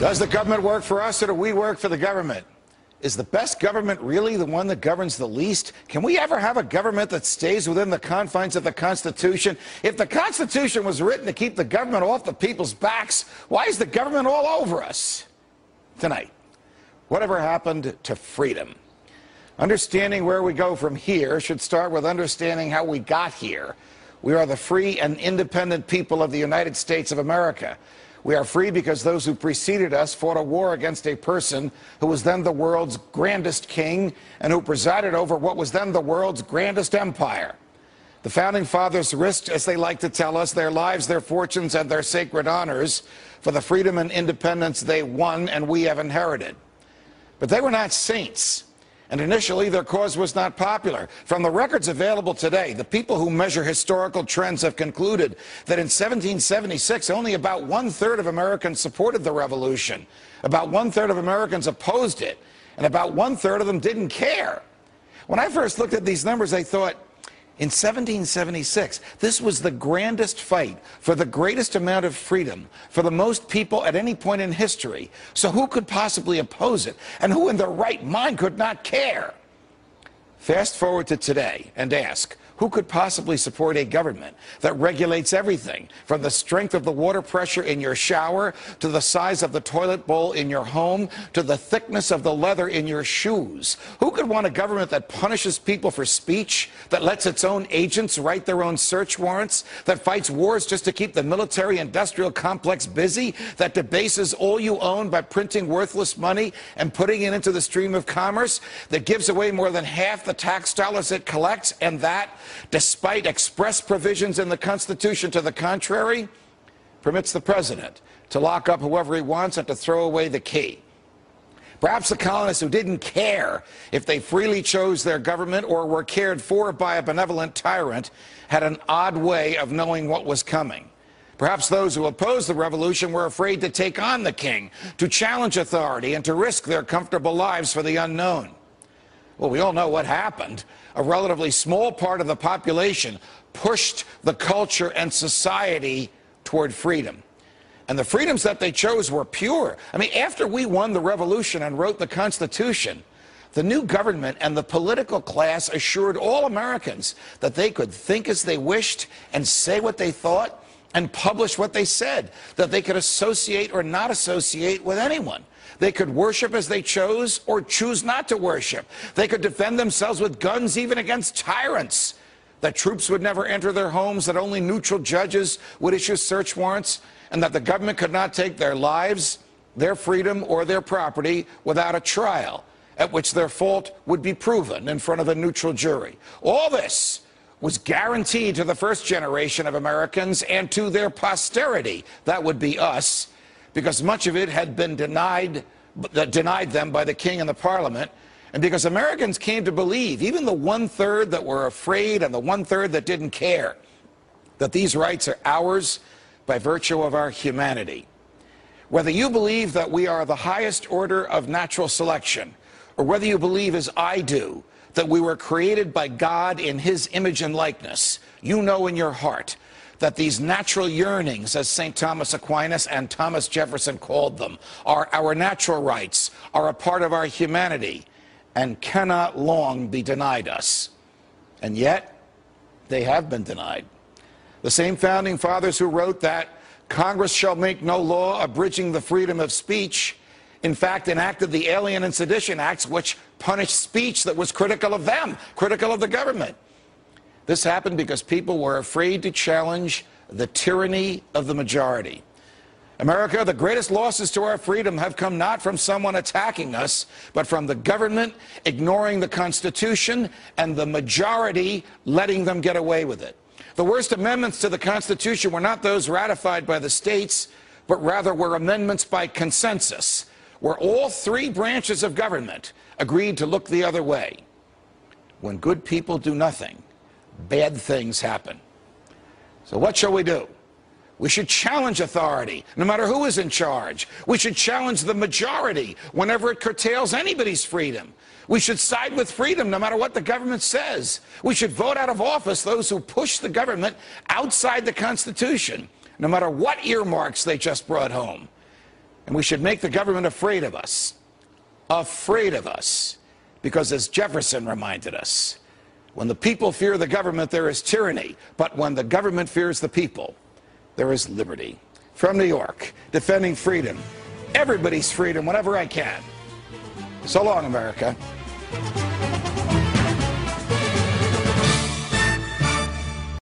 Does the government work for us, or do we work for the government? Is the best government really the one that governs the least? Can we ever have a government that stays within the confines of the Constitution? If the Constitution was written to keep the government off the people's backs, why is the government all over us? Tonight, whatever happened to freedom? Understanding where we go from here should start with understanding how we got here. We are the free and independent people of the United States of America. We are free because those who preceded us fought a war against a person who was then the world's grandest king and who presided over what was then the world's grandest empire. The Founding Fathers risked, as they like to tell us, their lives, their fortunes, and their sacred honors for the freedom and independence they won and we have inherited. But they were not saints. And initially, their cause was not popular. From the records available today, the people who measure historical trends have concluded that in 1776, only about one-third of Americans supported the revolution, about one-third of Americans opposed it, and about one-third of them didn't care. When I first looked at these numbers, I thought, in 1776, this was the grandest fight for the greatest amount of freedom for the most people at any point in history. So who could possibly oppose it? And who in their right mind could not care? Fast forward to today and ask, who could possibly support a government that regulates everything from the strength of the water pressure in your shower to the size of the toilet bowl in your home to the thickness of the leather in your shoes? Who could want a government that punishes people for speech, that lets its own agents write their own search warrants, that fights wars just to keep the military-industrial complex busy, that debases all you own by printing worthless money and putting it into the stream of commerce, that gives away more than half the tax dollars it collects, and that, despite express provisions in the Constitution to the contrary, permits the president to lock up whoever he wants and to throw away the key? Perhaps the colonists who didn't care if they freely chose their government or were cared for by a benevolent tyrant had an odd way of knowing what was coming. Perhaps those who opposed the revolution were afraid to take on the king, to challenge authority, and to risk their comfortable lives for the unknown. Well, we all know what happened. A relatively small part of the population pushed the culture and society toward freedom. And the freedoms that they chose were pure. I mean, after we won the revolution and wrote the Constitution, the new government and the political class assured all Americans that they could think as they wished and say what they thought and publish what they said, that they could associate or not associate with anyone. They could worship as they chose or choose not to worship. They could defend themselves with guns even against tyrants. That troops would never enter their homes, that only neutral judges would issue search warrants, and that the government could not take their lives, their freedom, or their property without a trial at which their fault would be proven in front of a neutral jury. All this was guaranteed to the first generation of Americans and to their posterity. That would be us, because much of it had been denied them by the king and the parliament, and because Americans came to believe, even the one-third that were afraid and the one-third that didn't care, that these rights are ours by virtue of our humanity. Whether you believe that we are the highest order of natural selection, or whether you believe, as I do, that we were created by God in his image and likeness, you know in your heart that these natural yearnings, as St. Thomas Aquinas and Thomas Jefferson called them, are our natural rights, are a part of our humanity, and cannot long be denied us. And yet, they have been denied. The same Founding Fathers who wrote that Congress shall make no law abridging the freedom of speech, in fact, enacted the Alien and Sedition Acts, which punished speech that was critical of them, critical of the government. This happened because people were afraid to challenge the tyranny of the majority. America, the greatest losses to our freedom have come not from someone attacking us, but from the government ignoring the Constitution and the majority letting them get away with it. The worst amendments to the Constitution were not those ratified by the states, but rather were amendments by consensus, where all three branches of government agreed to look the other way. When good people do nothing, bad things happen. So what shall we do? We should challenge authority, no matter who is in charge. We should challenge the majority whenever it curtails anybody's freedom. We should side with freedom no matter what the government says. We should vote out of office those who push the government outside the Constitution, no matter what earmarks they just brought home. And we should make the government afraid of us. Afraid of us. Because as Jefferson reminded us, when the people fear the government, there is tyranny. But when the government fears the people, there is liberty. From New York, defending freedom. Everybody's freedom whenever I can. So long, America.